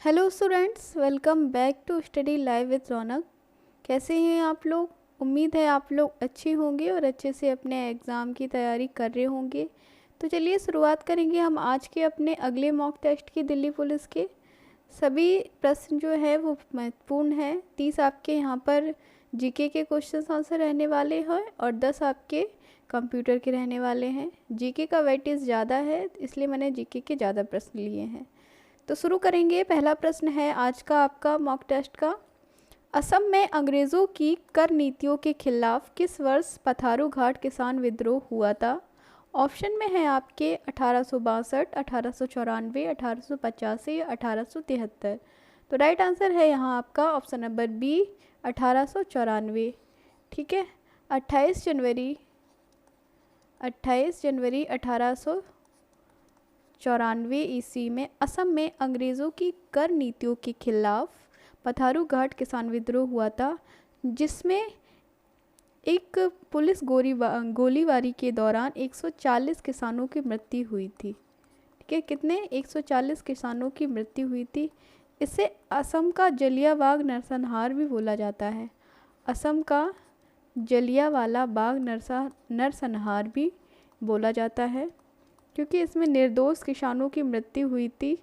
Hello students, welcome back to study live with Raunak. कैसे हैं आप लोग? उम्मीद है आप लोग अच्छे होंगे और अच्छे से अपने एग्ज़ाम की तैयारी कर रहे होंगे। तो चलिए शुरुआत करेंगे हम आज के अपने अगले मॉक टेस्ट की। दिल्ली पुलिस के सभी प्रश्न जो है वो महत्वपूर्ण हैं। 30 आपके यहाँ पर जीके के क्वेश्चन आंसर रहने वाले हैं और 10 आपके कंप्यूटर के रहने वाले हैं। जीके का वेटेज ज़्यादा है, इसलिए मैंने जीके के ज़्यादा प्रश्न लिए हैं। तो शुरू करेंगे। पहला प्रश्न है आज का आपका मॉक टेस्ट का। असम में अंग्रेज़ों की कर नीतियों के खिलाफ किस वर्ष पथारू घाट किसान विद्रोह हुआ था? ऑप्शन में है आपके 1862, 1894, 1885 या 1873। तो राइट आंसर है यहाँ आपका ऑप्शन नंबर बी, 1894। ठीक है, 28 जनवरी 1894 ईस्वी में असम में अंग्रेज़ों की कर नीतियों के खिलाफ पथारू घाट किसान विद्रोह हुआ था, जिसमें एक पुलिस गोलीबारी के दौरान 140 किसानों की मृत्यु हुई थी। ठीक है, कितने? 140 किसानों की मृत्यु हुई थी। इसे असम का जलियांवाला नरसंहार भी बोला जाता है। असम का जलियांवाला बाग नरसंहार भी बोला जाता है, क्योंकि इसमें निर्दोष किसानों की मृत्यु हुई थी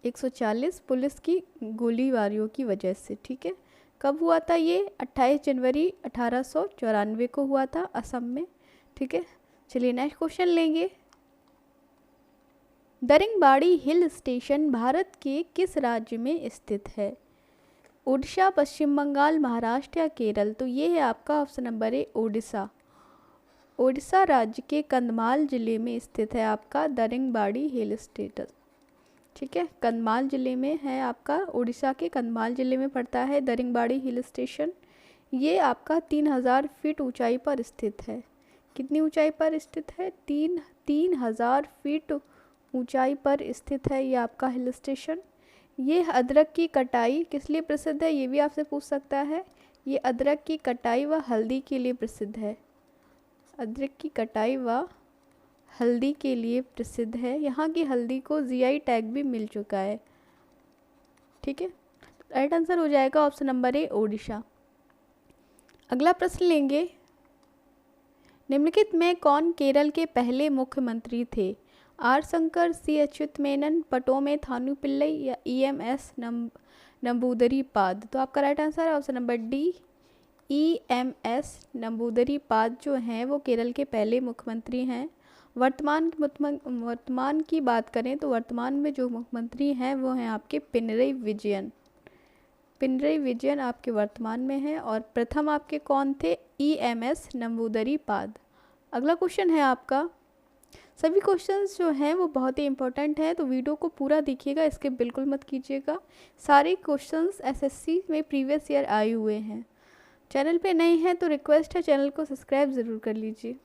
140 पुलिस की गोलीबारियों की वजह से। ठीक है, कब हुआ था ये? 28 जनवरी 1894 को हुआ था असम में। ठीक है, चलिए नेक्स्ट क्वेश्चन लेंगे। दरिंगबाड़ी हिल स्टेशन भारत के किस राज्य में स्थित है? उड़ीसा, पश्चिम बंगाल, महाराष्ट्र या केरल? तो ये है आपका ऑप्शन नंबर ए, उड़ीसा। ओडिशा राज्य के कंधमाल जिले में स्थित है आपका दरिंगबाड़ी हिल स्टेशन। ठीक है, कंधमाल जिले में है आपका, उड़ीसा के कंधमाल जिले में पड़ता है दरिंगबाड़ी हिल स्टेशन। ये आपका 3000 फीट ऊंचाई पर स्थित है। कितनी ऊंचाई पर स्थित है? 3000 फीट ऊंचाई पर स्थित है ये आपका हिल स्टेशन। ये अदरक की कटाई किस लिए प्रसिद्ध है? ये भी आपसे पूछ सकता है। ये अदरक की कटाई व हल्दी के लिए प्रसिद्ध है। अदरक की कटाई व हल्दी के लिए प्रसिद्ध है। यहाँ की हल्दी को जीआई टैग भी मिल चुका है। ठीक है, राइट आंसर हो जाएगा ऑप्शन नंबर ए, ओडिशा। अगला प्रश्न लेंगे। निम्नलिखित में कौन केरल के पहले मुख्यमंत्री थे? आर शंकर, सी अच्युत मेनन, पटोमे थानु पिल्लई या ईएमएस नंबूदरीपाद? तो आपका राइट आंसर है option number D, EMS Namboodiripad जो हैं वो केरल के पहले मुख्यमंत्री हैं। वर्तमान की बात करें तो वर्तमान में जो मुख्यमंत्री हैं वो हैं आपके पिनरई विजयन। पिनरई विजयन आपके वर्तमान में हैं। और प्रथम आपके कौन थे? ईएमएस नंबूदरीपाद। अगला क्वेश्चन है आपका। सभी क्वेश्चंस जो हैं वो बहुत ही इंपॉर्टेंट हैं, तो वीडियो को पूरा देखिएगा, इसके बिल्कुल मत कीजिएगा। सारे क्वेश्चंस एसएससी में प्रीवियस ईयर आए हुए हैं। चैनल पे नए हैं तो रिक्वेस्ट है चैनल को सब्सक्राइब ज़रूर कर लीजिए।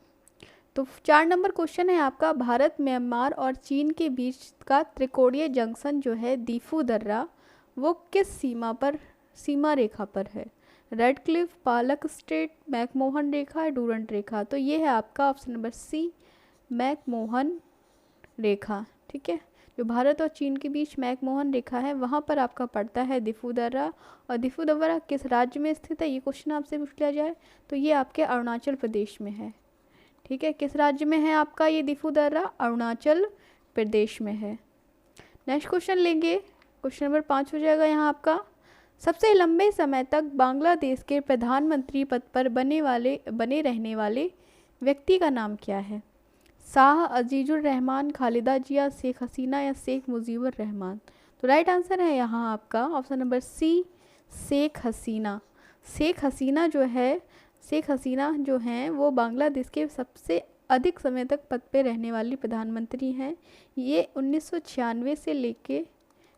तो 4 नंबर क्वेश्चन है आपका। भारत, म्यांमार और चीन के बीच का त्रिकोणीय जंक्शन जो है दीफू दर्रा, वो किस सीमा रेखा पर है? रेड क्लिफ, पालक स्ट्रेट, मैकमोहन रेखा या डूरंट रेखा? तो ये है आपका ऑप्शन नंबर सी, मैकमोहन रेखा। ठीक है, जो भारत और चीन के बीच मैकमोहन रेखा है वहाँ पर आपका पड़ता है दीफू दर्रा। और दीफू दर्रा किस राज्य में स्थित है? ये क्वेश्चन आपसे पूछ लिया जाए तो ये आपके अरुणाचल प्रदेश में है। ठीक है, किस राज्य में है आपका ये दीफू दर्रा? अरुणाचल प्रदेश में है। नेक्स्ट क्वेश्चन लेंगे, क्वेश्चन नंबर 5 हो जाएगा यहाँ आपका। सबसे लंबे समय तक बांग्लादेश के प्रधानमंत्री पद पर बने रहने वाले व्यक्ति का नाम क्या है? शाह अजीजुर रहमान, खालिदा जिया, शेख हसीना या शेख मुजीबुर रहमान? तो राइट आंसर है यहाँ आपका ऑप्शन नंबर सी, शेख हसीना। शेख हसीना जो हैं वो बांग्लादेश के सबसे अधिक समय तक पद पे रहने वाली प्रधानमंत्री हैं। ये 1996 से लेके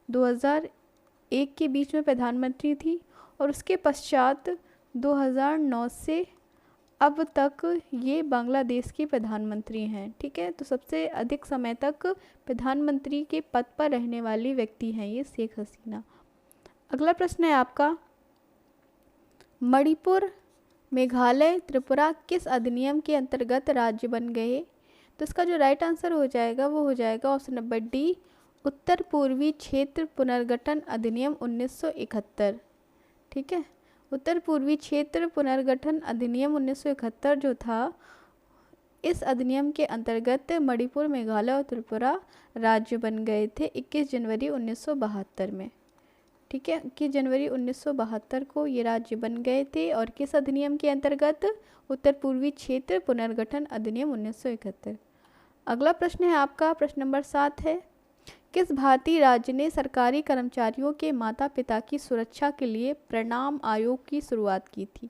2001 के बीच में प्रधानमंत्री थी और उसके पश्चात 2009 से अब तक ये बांग्लादेश की प्रधानमंत्री हैं। ठीक है, तो सबसे अधिक समय तक प्रधानमंत्री के पद पर रहने वाली व्यक्ति हैं ये शेख हसीना। अगला प्रश्न है आपका। मणिपुर, मेघालय, त्रिपुरा किस अधिनियम के अंतर्गत राज्य बन गए? तो इसका जो राइट आंसर हो जाएगा वो हो जाएगा ऑप्शन नंबर डी, उत्तर पूर्वी क्षेत्र पुनर्गठन अधिनियम 1971। ठीक है, उत्तर पूर्वी क्षेत्र पुनर्गठन अधिनियम 1971 जो था, इस अधिनियम के अंतर्गत मणिपुर, मेघालय और त्रिपुरा राज्य बन गए थे 21 जनवरी 1972 में। ठीक है, 21 जनवरी 1972 को ये राज्य बन गए थे। और किस अधिनियम के अंतर्गत? उत्तर पूर्वी क्षेत्र पुनर्गठन अधिनियम 1971। अगला प्रश्न है आपका, प्रश्न नंबर 7 है, किस भारतीय राज्य ने सरकारी कर्मचारियों के माता पिता की सुरक्षा के लिए प्रणाम आयोग की शुरुआत की थी?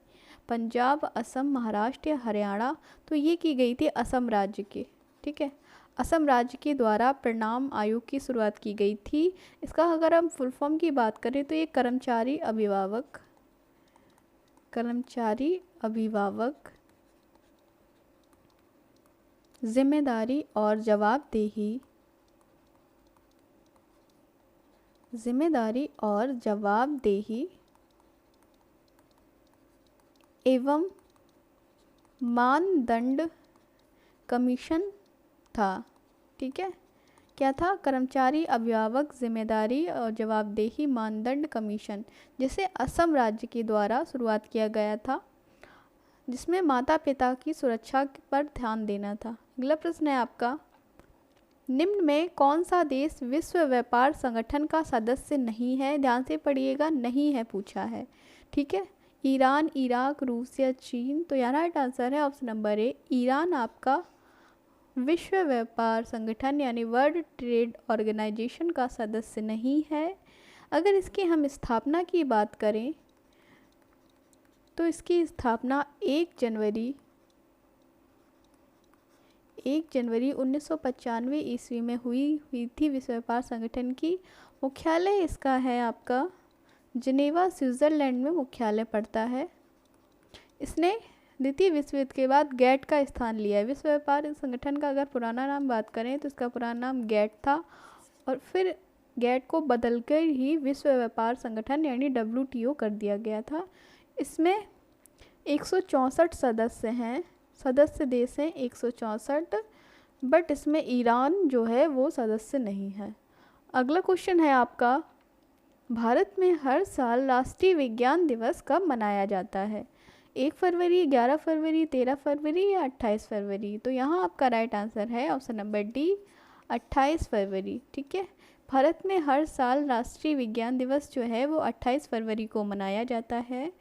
पंजाब, असम, महाराष्ट्र या हरियाणा? तो ये की गई थी असम राज्य के। ठीक है, असम राज्य के द्वारा प्रणाम आयोग की शुरुआत की गई थी। इसका अगर हम फुल फॉर्म की बात करें तो ये कर्मचारी अभिभावक जिम्मेदारी और जवाबदेही एवं मानदंड कमीशन था। ठीक है, क्या था? कर्मचारी अभिभावक जिम्मेदारी और जवाबदेही मानदंड कमीशन, जिसे असम राज्य के द्वारा शुरुआत किया गया था, जिसमें माता पिता की सुरक्षा पर ध्यान देना था। अगला प्रश्न है आपका, निम्न में कौन सा देश विश्व व्यापार संगठन का सदस्य नहीं है? ध्यान से पढ़िएगा, नहीं है पूछा है। ठीक है, ईरान, इराक, रूस या चीन? तो यहाँ राइट आंसर है ऑप्शन नंबर ए, ईरान आपका विश्व व्यापार संगठन यानी वर्ल्ड ट्रेड ऑर्गेनाइजेशन का सदस्य नहीं है। अगर इसकी हम स्थापना की बात करें तो इसकी स्थापना 1 जनवरी 1995 ईस्वी में हुई थी विश्व व्यापार संगठन की। मुख्यालय इसका है आपका जिनेवा, स्विट्जरलैंड में मुख्यालय पड़ता है। इसने द्वितीय विश्व युद्ध के बाद गैट का स्थान लिया है। विश्व व्यापार संगठन का अगर पुराना नाम बात करें तो इसका पुराना नाम गैट था, और फिर गैट को बदलकर ही विश्व व्यापार संगठन यानी WTO कर दिया गया था। इसमें 164 सदस्य देश हैं 164, बट इसमें ईरान जो है वो सदस्य नहीं है। अगला क्वेश्चन है आपका, भारत में हर साल राष्ट्रीय विज्ञान दिवस कब मनाया जाता है? 1 फरवरी, 11 फरवरी, 13 फरवरी या 28 फरवरी? तो यहाँ आपका राइट आंसर है ऑप्शन नंबर डी, 28 फरवरी। ठीक है, भारत में हर साल राष्ट्रीय विज्ञान दिवस जो है वो 28 फरवरी को मनाया जाता है।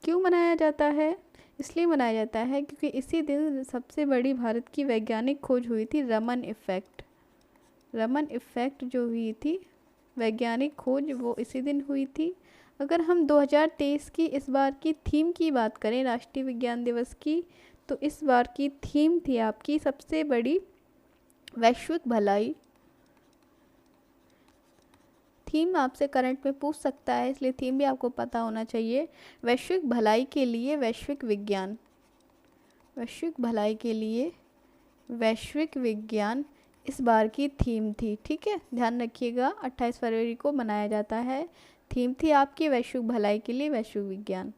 क्यों मनाया जाता है? इसलिए मनाया जाता है क्योंकि इसी दिन सबसे बड़ी भारत की वैज्ञानिक खोज हुई थी, रमन इफ़ेक्ट जो हुई थी वैज्ञानिक खोज, वो इसी दिन हुई थी। अगर हम 2023 की इस बार की थीम की बात करें राष्ट्रीय विज्ञान दिवस की, तो इस बार की थीम थी आपकी सबसे बड़ी वैश्विक भलाई। थीम आपसे करंट में पूछ सकता है, इसलिए थीम भी आपको पता होना चाहिए। वैश्विक भलाई के लिए वैश्विक विज्ञान इस बार की थीम थी। ठीक है, ध्यान रखिएगा, 28 फरवरी को मनाया जाता है। थीम थी आपकी वैश्विक भलाई के लिए वैश्विक विज्ञान।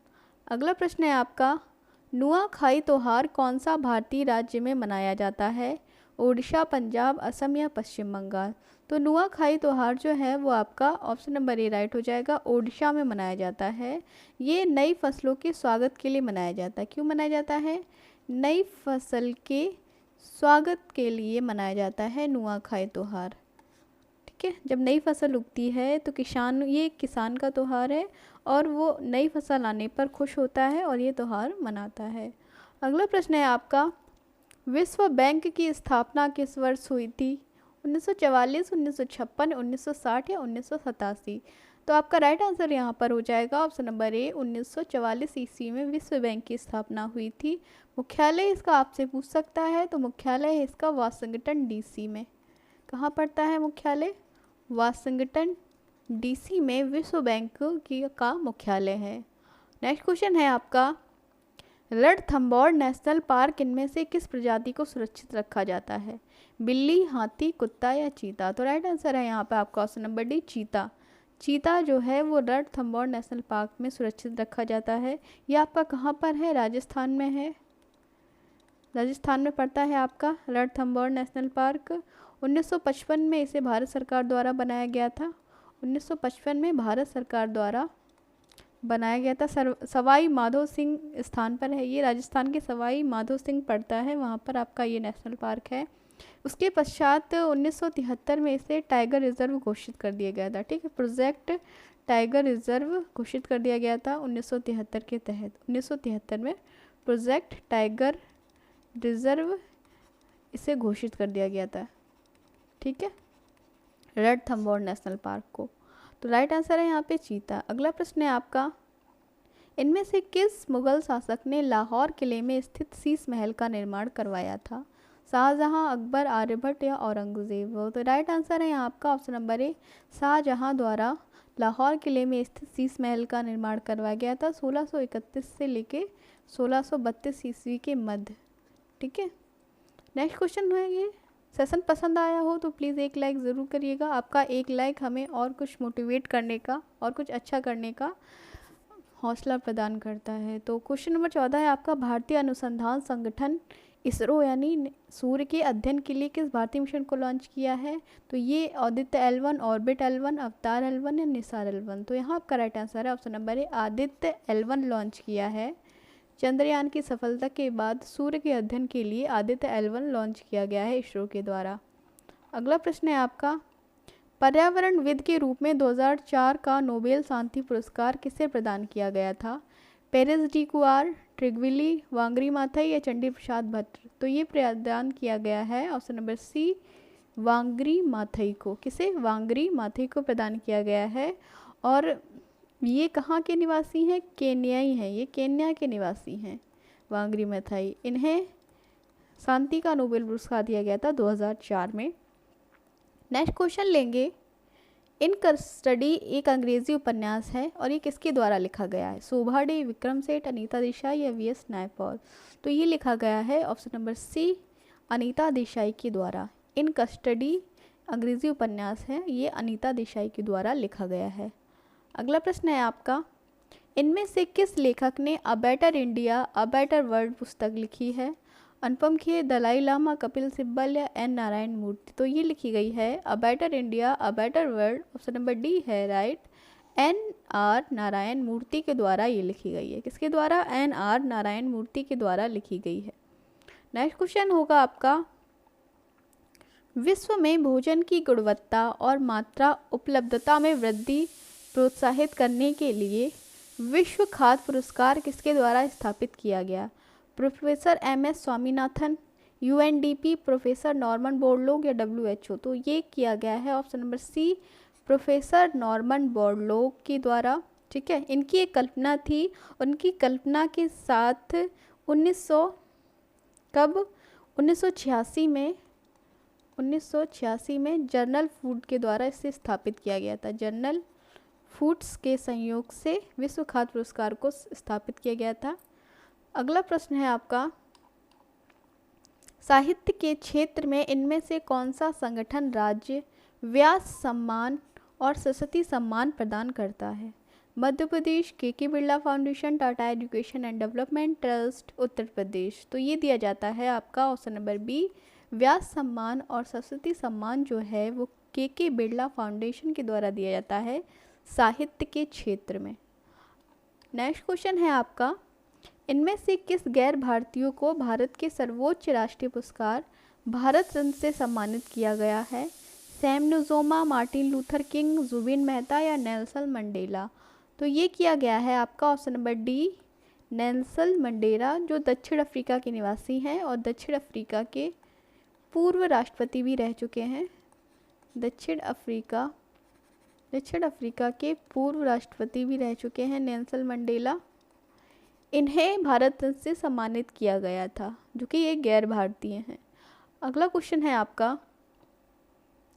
अगला प्रश्न है आपका, नुआखाई त्योहार कौन सा भारतीय राज्य में मनाया जाता है? ओडिशा, पंजाब, असम या पश्चिम बंगाल? तो नुआखाई त्योहार जो है वो आपका ऑप्शन नंबर ए राइट हो जाएगा, ओडिशा में मनाया जाता है। ये नई फसलों के स्वागत के लिए मनाया जाता है। क्यों मनाया जाता है? नई फसल के स्वागत के लिए मनाया जाता है नुआखाई त्योहार। ठीक है, जब नई फसल उगती है तो ये किसान का त्यौहार है और वो नई फसल आने पर खुश होता है और ये त्यौहार मनाता है। अगला प्रश्न है आपका, विश्व बैंक की स्थापना किस वर्ष हुई थी? 1944, 1956, 1960 या 1987? तो आपका राइट आंसर यहाँ पर हो जाएगा ऑप्शन नंबर ए, 1944 ईस्वी में विश्व बैंक की स्थापना हुई थी। मुख्यालय इसका आपसे पूछ सकता है, तो मुख्यालय है इसका वाशिंगटन DC में। कहाँ पड़ता है मुख्यालय? वाशिंगटन DC में विश्व बैंक का मुख्यालय है। नेक्स्ट क्वेश्चन है आपका, रणथंभौर नेशनल पार्क इनमें से किस प्रजाति को सुरक्षित रखा जाता है? बिल्ली, हाथी, कुत्ता या चीता? तो राइट आंसर है यहाँ पे आपका ऑप्शन नंबर डी, चीता। चीता जो है वो रणथंभौर नेशनल पार्क में सुरक्षित रखा जाता है। ये आपका कहाँ पर है? राजस्थान में है। राजस्थान में पड़ता है आपका रणथंभौर नेशनल पार्क। 1955 में इसे भारत सरकार द्वारा बनाया गया था। 1955 में भारत सरकार द्वारा बनाया गया था। सवाई माधो सिंह स्थान पर है ये, राजस्थान के सवाई माधो सिंह पड़ता है, वहाँ पर आपका ये नेशनल पार्क है। उसके पश्चात 1973 में इसे टाइगर रिजर्व घोषित कर दिया गया था। ठीक है, प्रोजेक्ट टाइगर रिजर्व घोषित कर दिया गया था 1973 के तहत। 1973 में प्रोजेक्ट टाइगर रिजर्व इसे घोषित कर दिया गया था। ठीक है, रणथंभौर नेशनल पार्क को। तो राइट आंसर है यहाँ पे चीता। अगला प्रश्न है आपका, इनमें से किस मुगल शासक ने लाहौर किले में स्थित शीश महल का निर्माण करवाया था? शाहजहां, अकबर, आर्यभट्ट या औरंगजेब? तो राइट आंसर है यहाँ आपका ऑप्शन नंबर ए, शाहजहां द्वारा लाहौर किले में स्थित शीश महल का निर्माण करवाया गया था 1631 से लेके 1632 ईस्वी के मध्य। ठीक है, नेक्स्ट क्वेश्चन है ये। सेशन पसंद आया हो तो प्लीज़ एक लाइक ज़रूर करिएगा। आपका एक लाइक हमें और कुछ मोटिवेट करने का और कुछ अच्छा करने का हौसला प्रदान करता है। तो क्वेश्चन नंबर 14 है आपका, भारतीय अनुसंधान संगठन इसरो यानी सूर्य के अध्ययन के लिए किस भारतीय मिशन को लॉन्च किया है? तो ये आदित्य L1, ऑर्बिट L1, अवतार L1 या निसार L1? तो यहाँ आपका राइट आंसर है ऑप्शन नंबर ए, आदित्य L1 लॉन्च किया है। चंद्रयान की सफलता के बाद सूर्य के अध्ययन के लिए आदित्य L1 लॉन्च किया गया है इसरो के द्वारा। अगला प्रश्न है आपका, पर्यावरणविद के रूप में 2004 का नोबेल शांति पुरस्कार किसे प्रदान किया गया था? पेरेस डी कुआर, ट्रिगविली, वांगरी माथई या चंडी प्रसाद भट्ट? तो ये प्रदान किया गया है ऑप्शन नंबर सी, वांगरी माथई को। किसे? वांगरी माथई को प्रदान किया गया है। और ये कहाँ के निवासी हैं? केन्याई हैं, ये केन्या के निवासी हैं वांगरी माथई। इन्हें शांति का नोबेल पुरस्कार दिया गया था 2004 में। नेक्स्ट क्वेश्चन लेंगे, इन कस्टडी एक अंग्रेजी उपन्यास है और ये किसके द्वारा लिखा गया है? शोभा डे, विक्रम सेठ, अनीता देसाई या वी एस नायपॉल? तो ये लिखा गया है option number C, Anita Desai के द्वारा। इन कस्टडी अंग्रेजी उपन्यास है, ये अनीता देसाई के द्वारा लिखा गया है। अगला प्रश्न है आपका, इनमें से किस लेखक ने a better India a better world पुस्तक लिखी है? अनुपम खेर, दलाई लामा, कपिल सिब्बल या एन नारायण मूर्ति? तो ये लिखी गई है a better India a better world, option number D है राइट, NR नारायण मूर्ति के द्वारा ये लिखी गई है। किसके द्वारा? NR नारायण मूर्ति के द्वारा लिखी गई है। नेक्स्ट क्वेश्चन होगा आपका, विश्व में भोजन की गुणवत्ता और मात्रा उपलब्धता में वृद्धि प्रोत्साहित करने के लिए विश्व खाद्य पुरस्कार किसके द्वारा स्थापित किया गया? Professor MS Swaminathan, UNDP, professor Norman Borlaug या WHO? तो ये किया गया है option number C, professor Norman Borlaug के द्वारा। ठीक है, इनकी एक कल्पना थी, उनकी कल्पना के साथ 1986 में जर्नल फूड के द्वारा इसे स्थापित किया गया था। जर्नल फूड्स के संयोग से विश्व खाद्य पुरस्कार को स्थापित किया गया था। अगला प्रश्न है आपका, साहित्य के क्षेत्र में इनमें से कौन सा संगठन राज्य व्यास सम्मान और सरस्वती सम्मान प्रदान करता है? Madhya Pradesh, KK Birla foundation, Tata education and development trust, Uttar Pradesh? तो ये दिया जाता है आपका ऑप्शन नंबर बी, व्यास सम्मान और सरस्वती सम्मान जो है वो KK बिरला फाउंडेशन के द्वारा दिया जाता है साहित्य के क्षेत्र में। नेक्स्ट क्वेश्चन है आपका, इनमें से किस गैर भारतीयों को भारत के सर्वोच्च राष्ट्रीय पुरस्कार भारत रत्न से सम्मानित किया गया है? Sam Nujoma, Martin Luther King, Zubin Mehta या नेल्सन मंडेला? तो ये किया गया है आपका option number D, Nelson Mandela, जो दक्षिण अफ्रीका के निवासी हैं और दक्षिण अफ्रीका के पूर्व राष्ट्रपति भी रह चुके हैं। दक्षिण अफ्रीका के पूर्व राष्ट्रपति भी रह चुके हैं नेल्सन मंडेला। इन्हें भारत रत्न से सम्मानित किया गया था, जो कि ये गैर भारतीय हैं। अगला क्वेश्चन है आपका,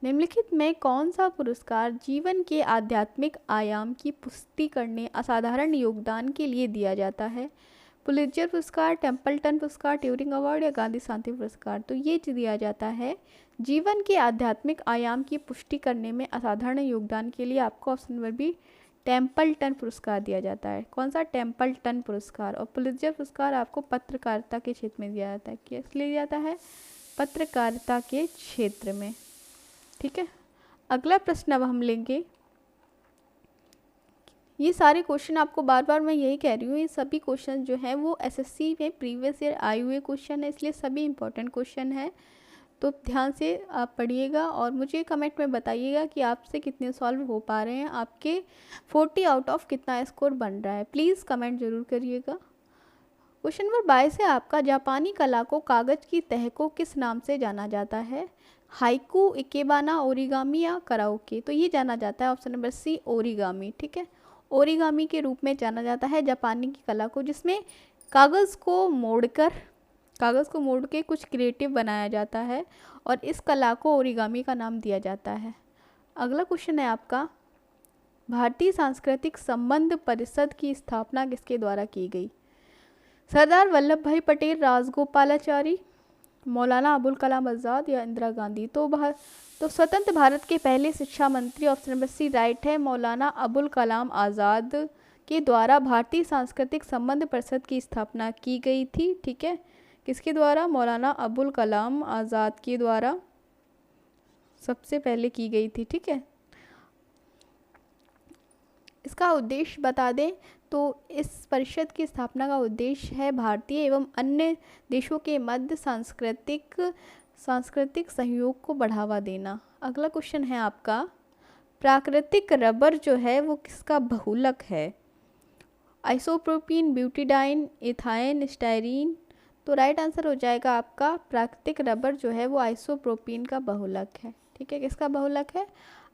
निम्नलिखित में कौन सा पुरस्कार जीवन के आध्यात्मिक आयाम की पुष्टि करने असाधारण योगदान के लिए दिया जाता है? पुलित्जर पुरस्कार, टेम्पल्टन पुरस्कार, ट्यूरिंग अवार्ड या गांधी शांति पुरस्कार? तो ये दिया जाता है जीवन के आध्यात्मिक आयाम की पुष्टि करने में असाधारण योगदान के लिए आपको ऑप्शन नंबर बी, टेम्पल्टन पुरस्कार दिया जाता है। कौन सा? टेम्पल्टन पुरस्कार। और पुलित्जर पुरस्कार आपको पत्रकारिता के क्षेत्र में दिया जाता है। किस लिए दिया जाता है? पत्रकारिता के क्षेत्र में। ठीक है। अगला प्रश्न अब हम लेंगे। ये सारे क्वेश्चन आपको बार बार मैं यही कह रही हूँ, ये सभी क्वेश्चन जो हैं वो एसएससी में प्रीवियस ईयर आए हुए क्वेश्चन है, इसलिए सभी इंपॉर्टेंट क्वेश्चन है। तो ध्यान से आप पढ़िएगा और मुझे कमेंट में बताइएगा कि आपसे कितने सॉल्व हो पा रहे हैं, आपके 40 आउट ऑफ कितना स्कोर बन रहा है। प्लीज़ कमेंट ज़रूर करिएगा। क्वेश्चन नंबर 22 है आपका, जापानी कला को कागज़ की तह को किस नाम से जाना जाता है? हाइकू, इकेबाना, ओरिगामी या कराओके? तो ये जाना जाता है ऑप्शन नंबर सी, ओरिगामी। ठीक है, ओरिगामी के रूप में जाना जाता है जापानी की कला को, जिसमें कागज़ को मोड़ के कुछ क्रिएटिव बनाया जाता है और इस कला को ओरिगामी का नाम दिया जाता है। अगला क्वेश्चन है आपका, भारतीय सांस्कृतिक संबंध परिषद की स्थापना किसके द्वारा की गई? सरदार वल्लभ भाई पटेल, राजगोपालाचारी, मौलाना अबुल कलाम आज़ाद या इंदिरा गांधी? तो स्वतंत्र भारत के पहले शिक्षा मंत्री ऑप्शन नंबर सी राइट है, मौलाना अबुल कलाम आज़ाद के द्वारा भारतीय सांस्कृतिक संबंध परिषद की स्थापना की गई थी। ठीक है, किसके द्वारा? मौलाना अबुल कलाम आज़ाद के द्वारा सबसे पहले की गई थी। ठीक है, इसका उद्देश्य बता दें तो इस परिषद की स्थापना का उद्देश्य है भारतीय एवं अन्य देशों के मध्य सांस्कृतिक सहयोग को बढ़ावा देना। अगला क्वेश्चन है आपका, प्राकृतिक रबर जो है वो किसका बहुलक है? आइसोप्रोपीन, ब्यूटीडाइन, इथाइन, स्टायरीन? तो राइट आंसर हो जाएगा आपका प्राकृतिक रबर जो है वो आइसोप्रोपीन का बहुलक है। ठीक है, किसका बहुलक है?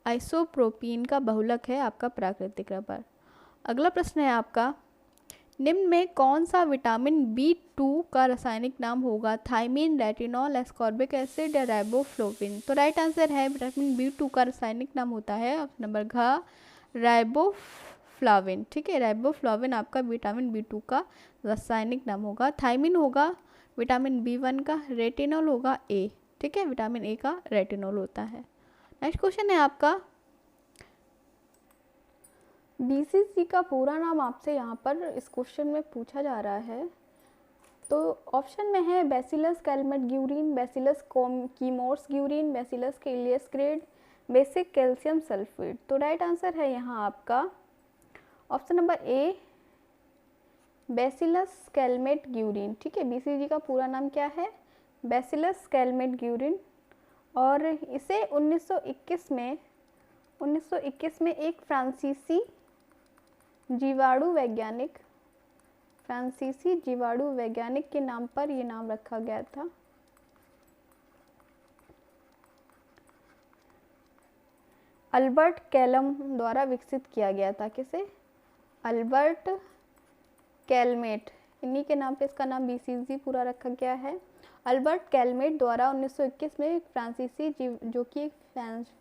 आइसोप्रोपीन का बहुलक है आपका प्राकृतिक रबर। अगला प्रश्न है आपका, निम्न में कौन सा विटामिन B2 का रासायनिक नाम होगा? थायमिन, रेटिनॉल, एस्कॉर्बिक एसिड या राइबोफ्लोविन? तो राइट आंसर है विटामिन B2 का रासायनिक नाम होता है ऑप्शन नंबर घ, राइबोफ्लाविन। ठीक है, राइबोफ्लाविन आपका विटामिन B2 का रासायनिक नाम होगा। थायमिन होगा विटामिन B1 का, रेटिनॉल होगा A। ठीक है, विटामिन A का रेटिनॉल होता है। नेक्स्ट क्वेश्चन है आपका, BCG का पूरा नाम आपसे यहाँ पर इस क्वेश्चन में पूछा जा रहा है। तो ऑप्शन में है bacillus Calmette Guerin, bacillus kimors Guerin, bacillus calius grade, basic calcium sulphate? तो राइट आंसर है यहाँ आपका option number A, bacillus Calmette Guerin. ठीक है, BCG का पूरा नाम क्या है? Bacillus Calmette Guerin. और इसे 1921 में एक फ्रांसीसी जीवाणु वैज्ञानिक के नाम पर ये नाम रखा गया था। अल्बर्ट कैलम द्वारा विकसित किया गया था। किसे? अल्बर्ट कैलमेट, इन्हीं के नाम पे इसका नाम BCG पूरा रखा गया है। अल्बर्ट कैलमेट द्वारा 1921 में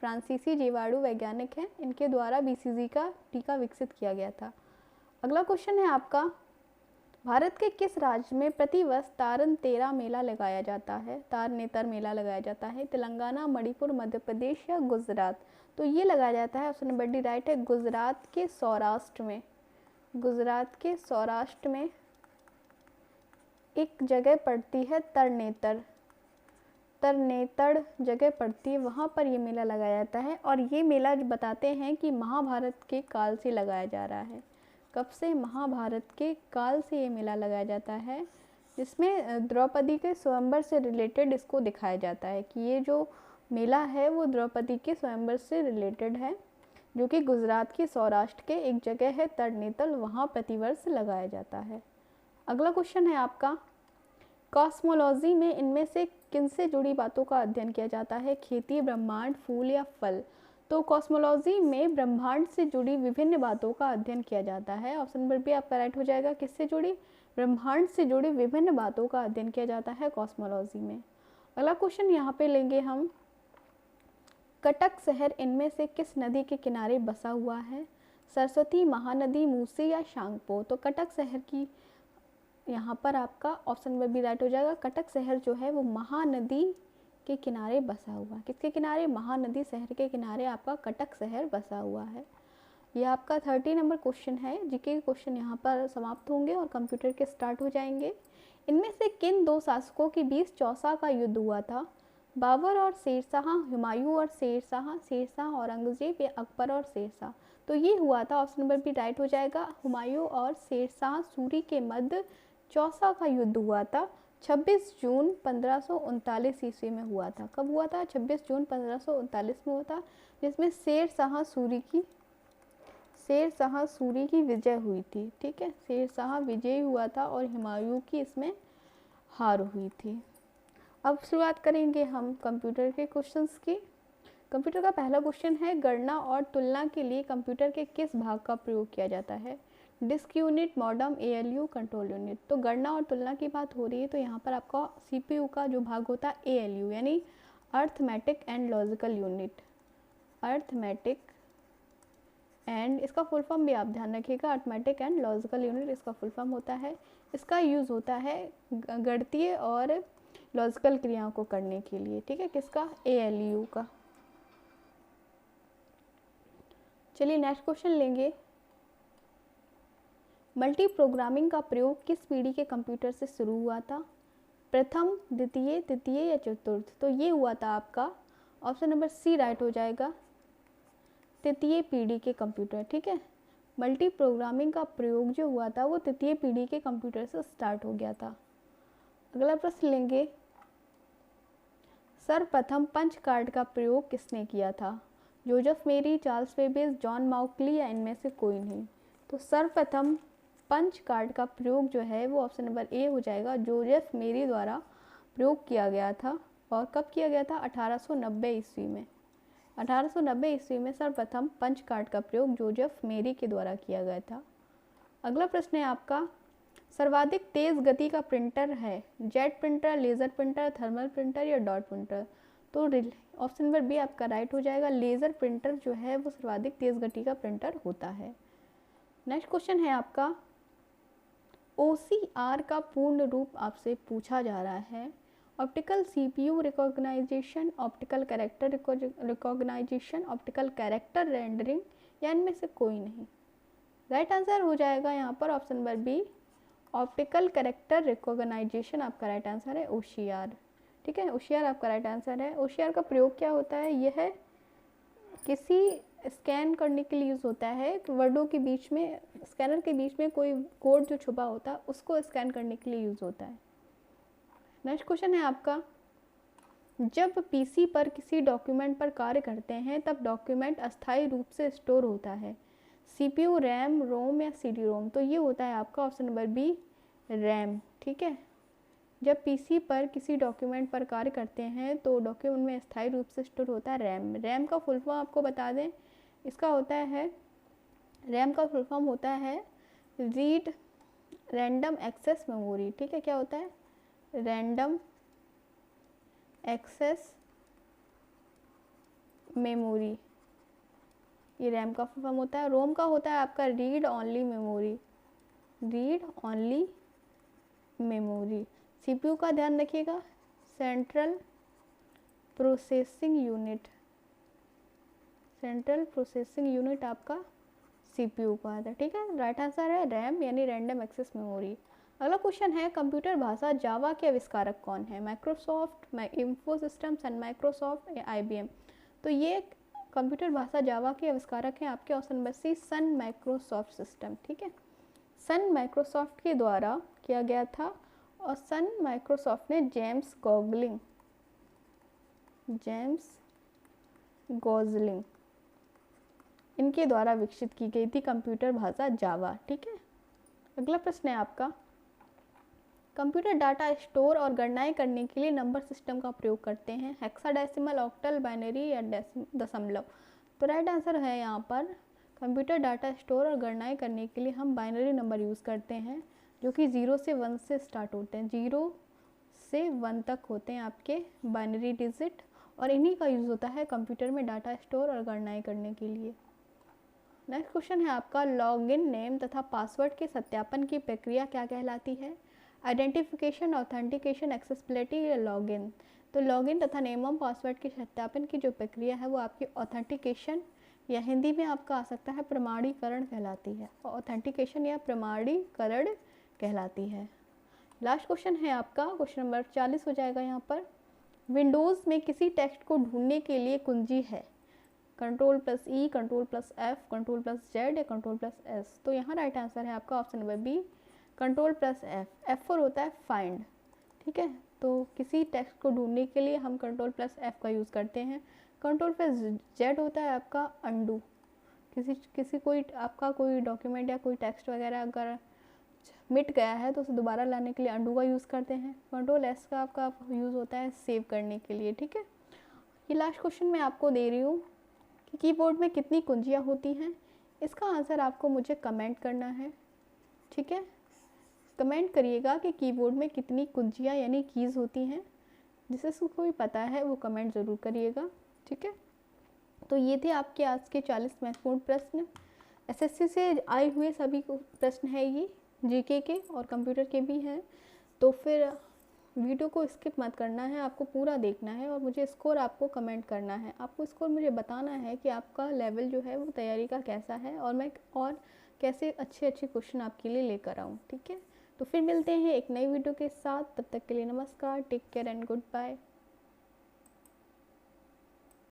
फ्रांसीसी जीवाणु वैज्ञानिक हैं, इनके द्वारा BCG का टीका विकसित किया गया था। अगला क्वेश्चन है आपका, भारत के किस राज्य में प्रतिवर्ष तारनेतर मेला लगाया जाता है? तारनेतर मेला लगाया जाता है, तेलंगाना, मणिपुर, मध्य प्रदेश या गुजरात? तो ये लगाया जाता है ऑप्शन नंबर डी राइट है, गुजरात के सौराष्ट्र में एक जगह पड़ती है तरनेतर जगह पड़ती है, वहाँ पर ये मेला लगाया जाता है। और ये मेला बताते हैं कि महाभारत के काल से लगाया जा रहा है। कब से? महाभारत के काल से ये मेला लगाया जाता है, जिसमें द्रौपदी के स्वयंवर से रिलेटेड इसको दिखाया जाता है कि ये जो मेला है वो द्रौपदी के स्वयंवर से रिलेटेड है, जो कि गुजरात के सौराष्ट्र के एक जगह है तरनेतर, वहाँ प्रतिवर्ष लगाया जाता है। अगला क्वेश्चन है आपका, कॉस्मोलॉजी में इनमें से किनसे जुड़ी बातों का अध्ययन किया जाता है? खेती, ब्रह्मांड, फूल या फल? तो कॉस्मोलॉजी में ब्रह्मांड से जुड़ी विभिन्न बातों का अध्ययन किया जाता है। ऑप्शन नंबर बी आपका राइट हो जाएगा। किससे जुड़ी? ब्रह्मांड से जुड़ी विभिन्न बातों का अध्ययन किया जाता है कॉस्मोलॉजी में। अगला क्वेश्चन यहाँ पे लेंगे हम, कटक शहर इनमें से किस नदी के किनारे बसा हुआ है? सरस्वती, महानदी, मूसी या शांगपो? तो कटक शहर की यहाँ पर आपका ऑप्शन नंबर बी राइट हो जाएगा। कटक शहर जो है वो महानदी के किनारे बसा हुआ। किसके किनारे? महानदी शहर के किनारे आपका कटक शहर बसा हुआ है। यह आपका 30 नंबर क्वेश्चन है। जीके के क्वेश्चन यहाँ पर समाप्त होंगे और कंप्यूटर के स्टार्ट हो जाएंगे। इनमें से किन दो शासकों के बीच चौसा का युद्ध हुआ था? बाबर और शेरशाह, हुमायूं और शेरशाह, शेरशाह औरंगजेब या अकबर और शेरशाह। तो ये हुआ था, ऑप्शन नंबर बी राइट हो जाएगा। हुमायूं और शेरशाह सूरी के मध्य चौसा का युद्ध हुआ था 26 जून 1539 ईस्वी में हुआ था। कब हुआ था? 26 जून 1539 में हुआ था, जिसमें शेरशाह सूरी की विजय हुई थी। ठीक है, शेरशाह विजयी हुआ था और हुमायूं की इसमें हार हुई थी। अब शुरुआत करेंगे हम कंप्यूटर के क्वेश्चंस की। कंप्यूटर का पहला क्वेश्चन है, गणना और तुलना के लिए कंप्यूटर के किस भाग का प्रयोग किया जाता है? Disk unit, modem, ALU, control unit. तो गणना और तुलना की बात हो रही है, तो यहाँ पर आपका CPU का जो भाग होता है ALU यानी arithmetic and logical unit. Arithmetic and, इसका फुल फॉर्म भी आप ध्यान रखिएगा, अर्थमेटिक एंड लॉजिकल यूनिट इसका फुल फॉर्म होता है। इसका यूज़ होता है गणितीय और लॉजिकल क्रियाओं को करने के लिए। ठीक है, किसका? ALU का। चलिए नेक्स्ट क्वेश्चन लेंगे। मल्टी प्रोग्रामिंग का प्रयोग किस पीढ़ी के कंप्यूटर से शुरू हुआ था? प्रथम, द्वितीय, तृतीय या चतुर्थ? तो ये हुआ था आपका ऑप्शन नंबर सी राइट हो जाएगा, तृतीय पीढ़ी के कंप्यूटर। ठीक है, मल्टी प्रोग्रामिंग का प्रयोग जो हुआ था वो तृतीय पीढ़ी के कंप्यूटर से स्टार्ट हो गया था। अगला प्रश्न लेंगे, सर्वप्रथम पंच कार्ड का प्रयोग किसने किया था? जोसेफ मेरी, चार्ल्स बेबेज, जॉन माउकली या इनमें से कोई नहीं? तो सर्वप्रथम पंच कार्ड का प्रयोग जो है वो ऑप्शन नंबर ए हो जाएगा, जोसेफ मेरी द्वारा प्रयोग किया गया था। और कब किया गया था? 1890 ईस्वी में। 1890 ईस्वी में सर्वप्रथम पंच कार्ड का प्रयोग जोसेफ मेरी के द्वारा किया गया था। अगला प्रश्न है आपका, सर्वाधिक तेज गति का प्रिंटर है jet printer, laser printer, thermal printer या डॉट प्रिंटर? तो ऑप्शन नंबर बी आपका राइट हो जाएगा, लेज़र प्रिंटर जो है वो सर्वाधिक तेज गति का प्रिंटर होता है। नेक्स्ट क्वेश्चन है आपका, OCR का पूर्ण रूप आपसे पूछा जा रहा है। Optical CPU recognition, optical character recognition, optical character rendering या इनमें से कोई नहीं? राइट आंसर हो जाएगा यहाँ पर option number B, optical character recognition आपका राइट आंसर है, OCR। ठीक है, OCR आपका राइट आंसर है। OCR का प्रयोग क्या होता है? यह है किसी स्कैन करने के लिए यूज़ होता है, वर्डों के बीच में, स्कैनर के बीच में कोई कोड जो छुपा होता है उसको स्कैन करने के लिए यूज़ होता है। नेक्स्ट क्वेश्चन है आपका, जब PC पर किसी डॉक्यूमेंट पर कार्य करते हैं तब डॉक्यूमेंट अस्थायी रूप से स्टोर होता है, CPU, रैम, रोम या CD-ROM? तो ये होता है आपका ऑप्शन नंबर बी, रैम। ठीक है, जब PC पर किसी डॉक्यूमेंट पर कार्य करते हैं तो डॉक्यूमेंट में स्थायी रूप से स्टोर होता है रैम। रैम का फुल फॉर्म आपको बता दें, इसका होता है, रैम का फुल फॉर्म होता है रीड रैंडम एक्सेस मेमोरी। ठीक है, क्या होता है? रैंडम एक्सेस मेमोरी, ये रैम का फुल फॉर्म होता है। रोम का होता है आपका read only memory, read only memory. CPU का ध्यान रखिएगा, central processing unit, central processing unit आपका CPU का आता है। ठीक है, राइट आंसर है रैम यानी रैंडम एक्सेस मेमोरी। अगला क्वेश्चन है, कंप्यूटर भाषा जावा के आविष्कारक कौन है? माइक्रोसॉफ्ट, इंफोसिस्टम, सन माइक्रोसॉफ्ट या IBM? तो ये कंप्यूटर भाषा जावा के आविष्कारक हैं आपके ऑप्शन नंबर सी, सन माइक्रोसॉफ्ट सिस्टम। ठीक है, सन माइक्रोसॉफ्ट के द्वारा किया गया था और सन माइक्रोसॉफ्ट ने जेम्स गॉजलिंग इनके द्वारा विकसित की गई थी कंप्यूटर भाषा जावा। ठीक है, अगला प्रश्न है आपका, कंप्यूटर डाटा स्टोर और गणनाएं करने के लिए नंबर सिस्टम का प्रयोग करते हैं, हेक्साडेसिमल, ऑक्टल, बाइनरी या दशमलव? तो राइट आंसर है यहाँ पर, कंप्यूटर डाटा स्टोर और गणनाएं करने के लिए हम बाइनरी नंबर यूज़ करते हैं, जो कि 0 से 1 से स्टार्ट होते हैं, 0 से 1 तक होते हैं आपके बाइनरी डिजिट, और इन्हीं का यूज़ होता है कंप्यूटर में डाटा स्टोर और गणनाएं करने के लिए। नेक्स्ट क्वेश्चन है आपका, लॉगिन नेम तथा पासवर्ड के सत्यापन की प्रक्रिया क्या कहलाती है? आइडेंटिफिकेशन, ऑथेंटिकेशन, एक्सेसिबिलिटी या लॉगिन? तो लॉगिन तथा नेम और पासवर्ड के सत्यापन की जो प्रक्रिया है वो आपकी ऑथेंटिकेशन या हिंदी में आपका आ सकता है प्रमाणीकरण कहलाती है, ऑथेंटिकेशन या प्रमाणीकरण कहलाती है। लास्ट क्वेश्चन है आपका, क्वेश्चन नंबर 40 हो जाएगा यहाँ पर, विंडोज़ में किसी टेक्स्ट को ढूंढने के लिए कुंजी है? Ctrl+E, Ctrl+F, Ctrl+Z या Ctrl+S? तो यहाँ राइट आंसर है आपका option number B, Ctrl+F। F4 होता है फाइंड, ठीक है। तो किसी टेक्स्ट को ढूंढने के लिए हम Ctrl+F का यूज़ करते हैं। Ctrl+Z होता है आपका अंडू, किसी कोई आपका कोई डॉक्यूमेंट या कोई टेक्स्ट वगैरह अगर मिट गया है तो उसे दोबारा लाने के लिए अंडू का यूज़ करते हैं। Ctrl+S का आपका यूज़ होता है सेव करने के लिए, ठीक है। ये लास्ट क्वेश्चन मैं आपको दे रही हूँ कि कीबोर्ड में कितनी कुंजियाँ होती हैं। इसका आंसर आपको मुझे कमेंट करना है, ठीक है। कमेंट करिएगा कि कीबोर्ड में कितनी कुंजियाँ यानी कीज़ होती हैं। जिसे कोई पता है वो कमेंट ज़रूर करिएगा, ठीक है। तो ये थे आपके आज के 40 महत्वपूर्ण प्रश्न। एसएससी से आए हुए सभी प्रश्न है ये, जीके के और कंप्यूटर के भी हैं। तो फिर वीडियो को स्किप मत करना है, आपको पूरा देखना है और मुझे स्कोर आपको कमेंट करना है। आपको स्कोर मुझे बताना है कि आपका लेवल जो है वो तैयारी का कैसा है और मैं और कैसे अच्छे क्वेश्चन आपके लिए लेकर आऊँ, ठीक है। तो फिर मिलते हैं एक नई वीडियो के साथ, तब तक के लिए नमस्कार, take care and good bye.